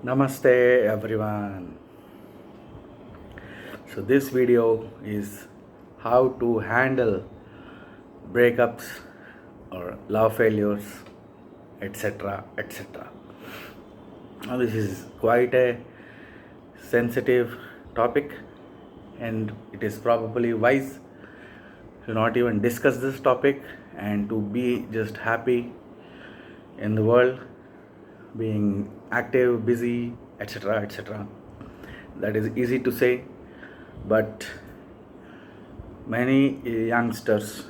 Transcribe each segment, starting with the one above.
Namaste everyone. So this video is how to handle breakups or love failures, etc., etc. Now this is quite a sensitive topic, and it is probably wise to not even discuss this topic and to be just happy in the world, being active, busy, etc., etc. That is easy to say, but many youngsters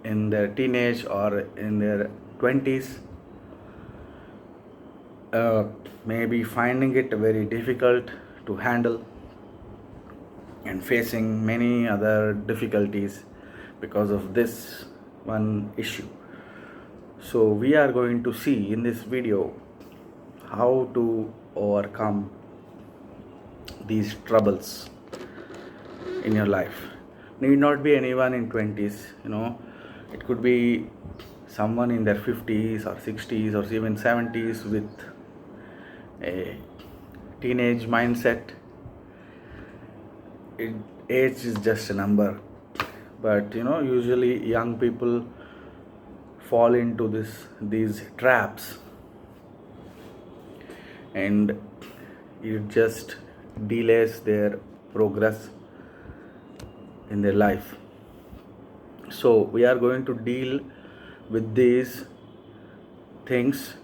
in their teenage or in their 20s may be finding it very difficult to handle and facing many other difficulties because of this one issue. So we are going to see in this video how to overcome these troubles in your life. Need not be anyone in 20s, it could be someone in their 50s or 60s or even 70s with a teenage mindset. Age is just a number, but usually young people fall into these traps, and it just delays their progress in their life. So we are going to deal with these things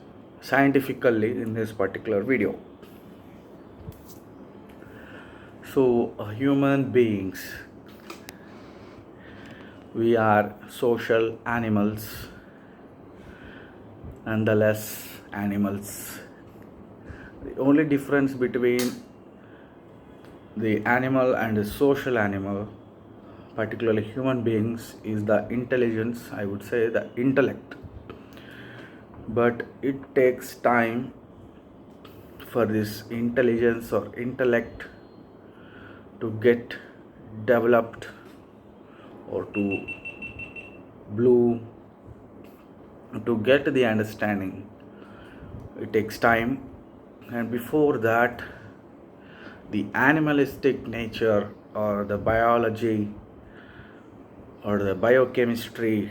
scientifically in this particular video. So human beings, we are social animals, nonetheless animals. The only difference between the animal and the social animal, particularly human beings, is the intelligence, I would say the intellect. But it takes time for this intelligence or intellect to get developed or to bloom, to get the understanding. It takes time, and before that, the animalistic nature or the biology or the biochemistry,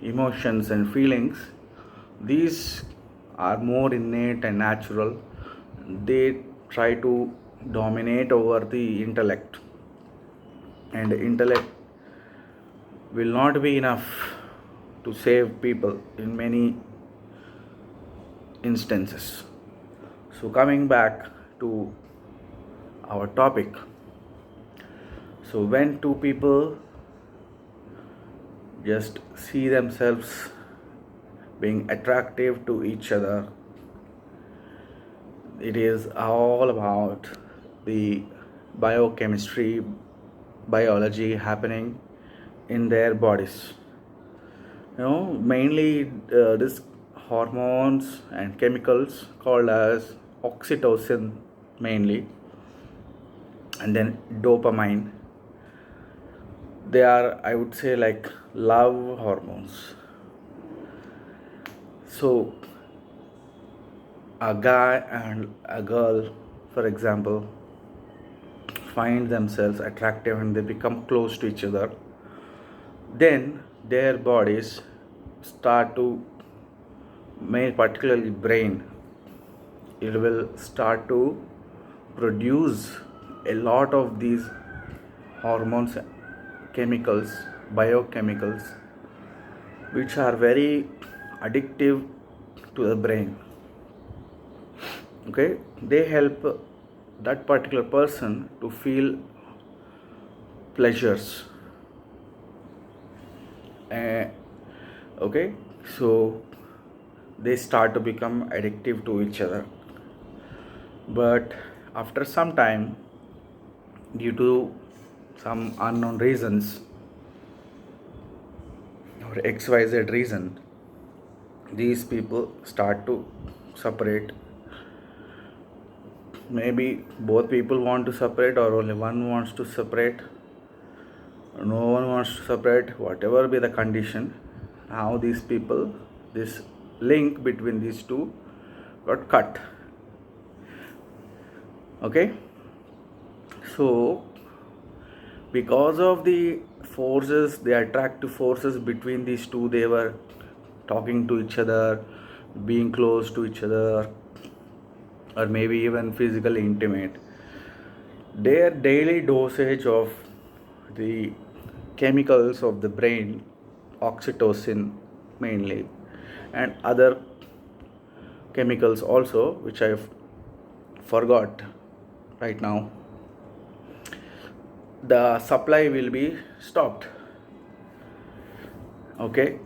emotions and feelings, these are more innate and natural. They try to dominate over the intellect, and intellect will not be enough to save people in many instances. So coming back to our topic, so when two people just see themselves being attractive to each other, it is all about the biochemistry, biology happening in their bodies. Mainly this hormones and chemicals called as oxytocin mainly, and then dopamine. They are, I would say, like love hormones. So a guy and a girl, for example, find themselves attractive and they become close to each other, then their bodies start to make, particularly brain, it will start to produce a lot of these hormones, chemicals, biochemicals, which are very addictive to the brain. Okay, they help that particular person to feel pleasures. Okay, so they start to become addictive to each other. But after some time, due to some unknown reasons or XYZ reason, these people start to separate. Maybe both people want to separate, or only one wants to separate. No one wants to separate, whatever be the condition. Now these people, this link between these two got cut. Okay, so because of the forces, the attractive forces between these two, they were talking to each other, being close to each other, or maybe even physically intimate. Their daily dosage of the chemicals of the brain, oxytocin mainly, and other chemicals also, which I forgot right now, the supply will be stopped. Okay,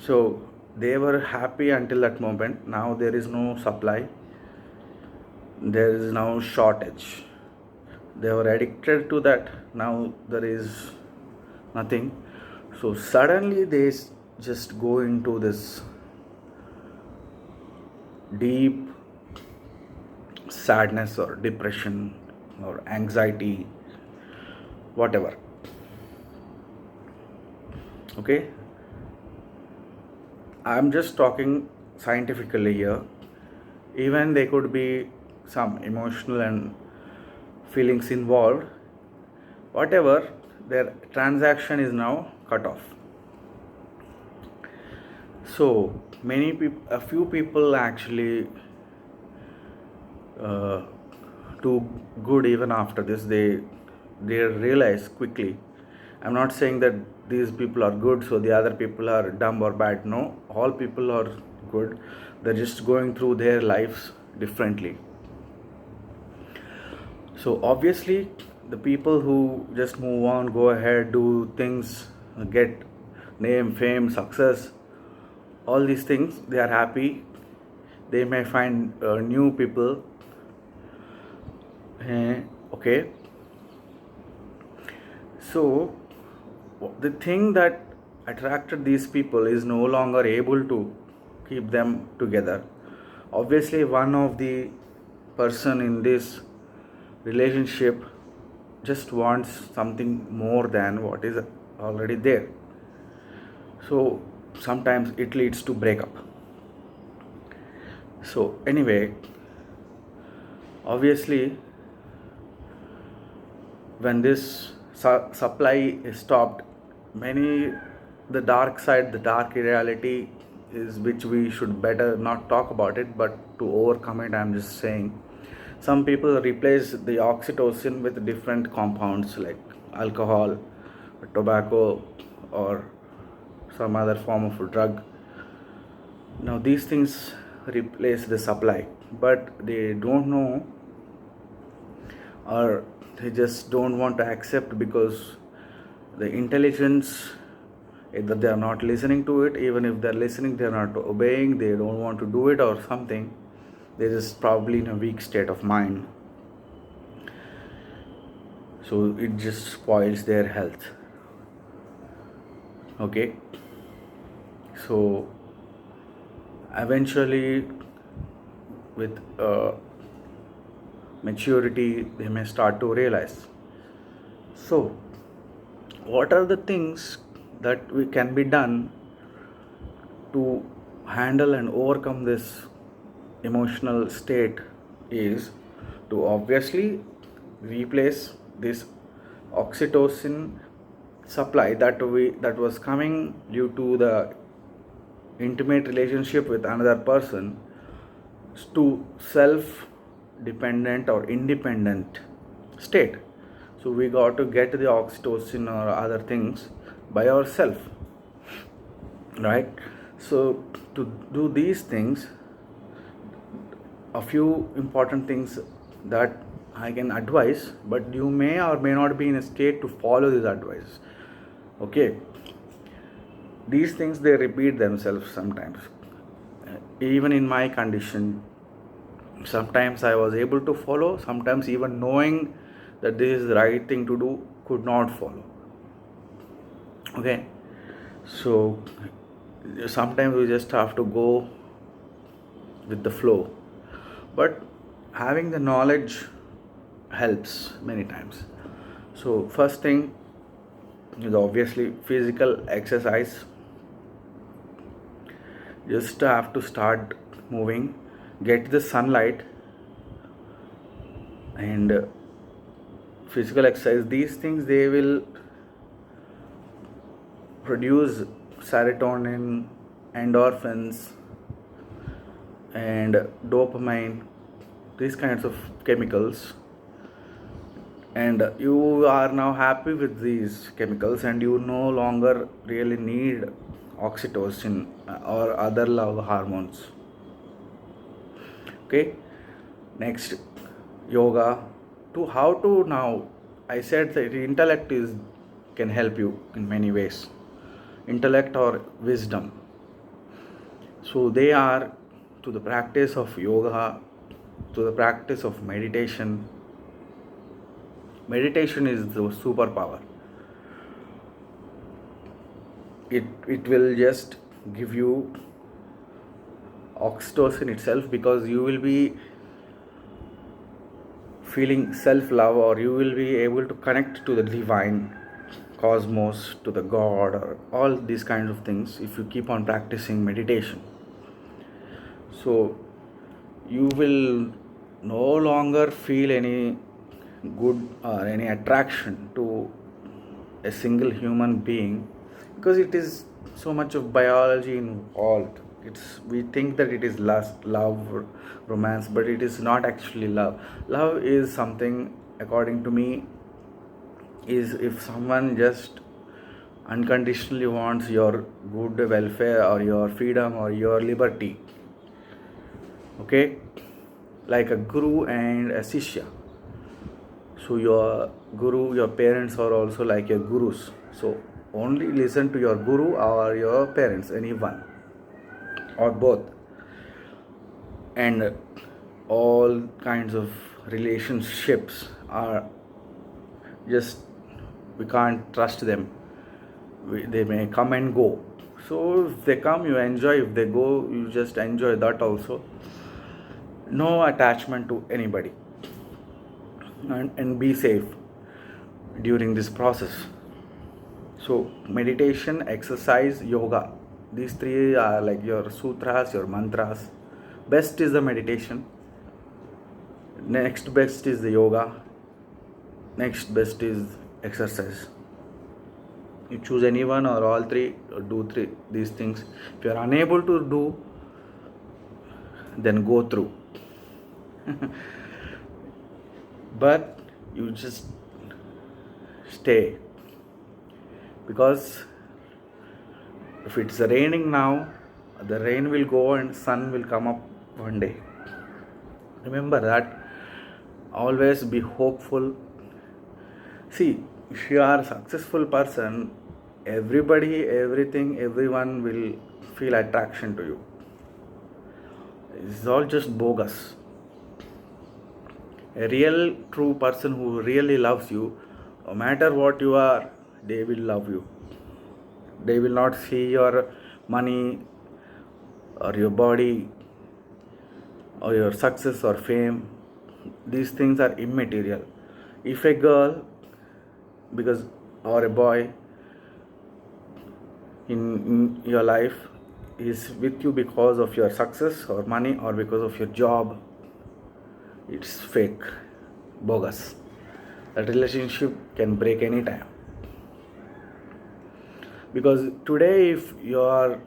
so they were happy until that moment. Now there is no supply, there is now shortage. They were addicted to that. Now there is nothing. So suddenly they just go into this deep sadness or depression or anxiety, whatever. Okay, I'm just talking scientifically here. Even there could be some emotional and feelings involved, whatever, their transaction is now cut off. So many people, a few people actually do good even after this. They realize quickly. I'm not saying that these people are good, so the other people are dumb or bad. No, all people are good. They're just going through their lives differently. So obviously, the people who just move on, go ahead, do things, get name, fame, success, all these things, they are happy. They may find new people. Okay. So the thing that attracted these people is no longer able to keep them together. Obviously, one of the person in this relationship just wants something more than what is already there. So sometimes it leads to breakup. So anyway, obviously, when this supply is stopped, many, the dark side, the dark reality is, which we should better not talk about it, but to overcome it, I'm just saying, some people replace the oxytocin with different compounds like alcohol, tobacco, or some other form of drug. Now these things replace the supply, but they don't know, or they just don't want to accept, because the intelligence, either they are not listening to it, even if they're listening, they're not obeying, they don't want to do it or something. They're just probably in a weak state of mind, so it just spoils their health. Okay, so eventually, with maturity, they may start to realize. So what are the things that we can be done to handle and overcome this emotional state is to obviously replace this oxytocin supply that was coming due to the intimate relationship with another person to self dependent or independent state. So we got to get the oxytocin or other things by ourselves, right? So to do these things, a few important things that I can advise, but you may or may not be in a state to follow this advice. Okay, these things, they repeat themselves sometimes. Even in my condition, sometimes I was able to follow, sometimes even knowing that this is the right thing to do, could not follow. Okay, so sometimes we just have to go with the flow, but having the knowledge helps many times. So first thing is obviously physical exercise. Just have to start moving, get the sunlight, and physical exercise, these things, they will produce serotonin, endorphins, and dopamine, these kinds of chemicals, and you are now happy with these chemicals, and you no longer really need oxytocin or other love hormones. Okay, next, yoga. To how to now, I said that intellect is can help you in many ways, intellect or wisdom. So they are to the practice of yoga, to the practice of meditation. Meditation is the superpower. It will just give you oxytocin itself, because you will be feeling self-love, or you will be able to connect to the divine cosmos, to the God, or all these kinds of things if you keep on practicing meditation. So you will no longer feel any good or any attraction to a single human being, because it is so much of biology involved. We think that it is lust, love, romance, but it is not actually love. Love is something, according to me, is if someone just unconditionally wants your good welfare or your freedom or your liberty. Okay, like a guru and a shishya. So your guru, your parents are also like your gurus. So only listen to your guru or your parents, anyone or both. And all kinds of relationships are just, we can't trust them. They may come and go. So if they come, you enjoy. If they go, you just enjoy that also. No attachment to anybody. And be safe during this process. So meditation, exercise, yoga, these three are like your sutras, your mantras. Best is the meditation, next best is the yoga, next best is exercise. You choose any one or all three, or do these things. If you are unable to do, then go through. But you just stay, because if it's raining now, the rain will go and sun will come up one day. Remember that. Always be hopeful. See, if you are a successful person, everybody, everything, everyone will feel attraction to you. It's all just bogus. A real true person who really loves you, no matter what you are, they will love you. They will not see your money or your body or your success or fame. These things are immaterial. If a girl, because or a boy in your life is with you because of your success or money or because of your job, it's fake, bogus. That relationship can break any time. Because today, if you are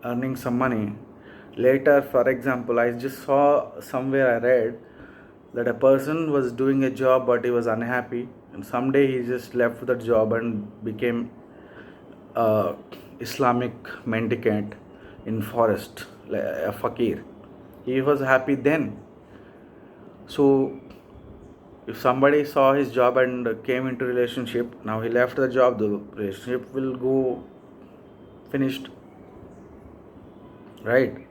earning some money, later, for example, I just saw somewhere, I read that a person was doing a job but he was unhappy, and someday he just left that job and became a Islamic mendicant in forest, like a fakir. He was happy then. So if somebody saw his job and came into relationship, now he left the job, the relationship will go finished, right?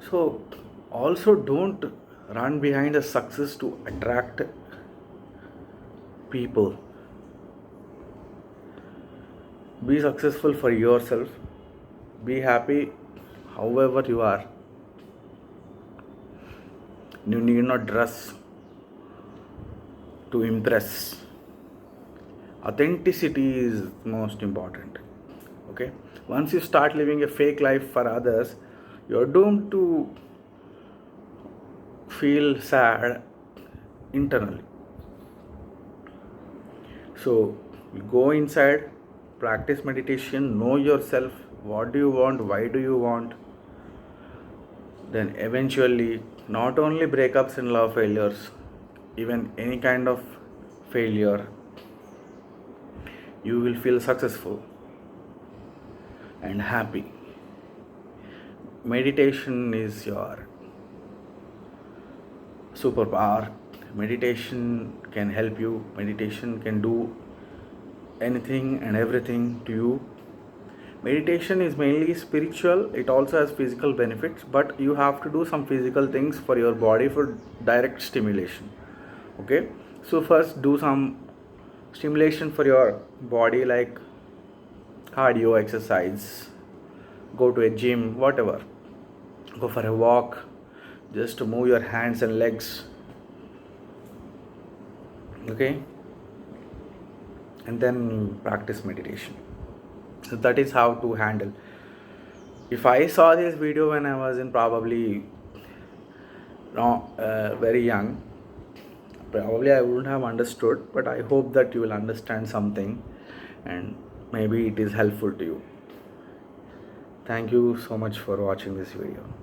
So also don't run behind the success to attract people. Be successful for yourself. Be happy however you are. You need not dress to impress. Authenticity is most important. Okay? Once you start living a fake life for others, you're doomed to feel sad internally. So go inside, practice meditation, know yourself, what do you want, why do you want. Then eventually, not only breakups and love failures, even any kind of failure, you will feel successful and happy. Meditation is your superpower. Meditation can help you. Meditation can do anything and everything to you. Meditation is mainly spiritual, it also has physical benefits, but you have to do some physical things for your body for direct stimulation. Okay, so first do some stimulation for your body, like cardio exercise, go to a gym, whatever, go for a walk, just to move your hands and legs. Okay, and then practice meditation. So that is how to handle. If I saw this video when I was in probably very young, probably I wouldn't have understood, but I hope that you will understand something and maybe it is helpful to you. Thank you so much for watching this video.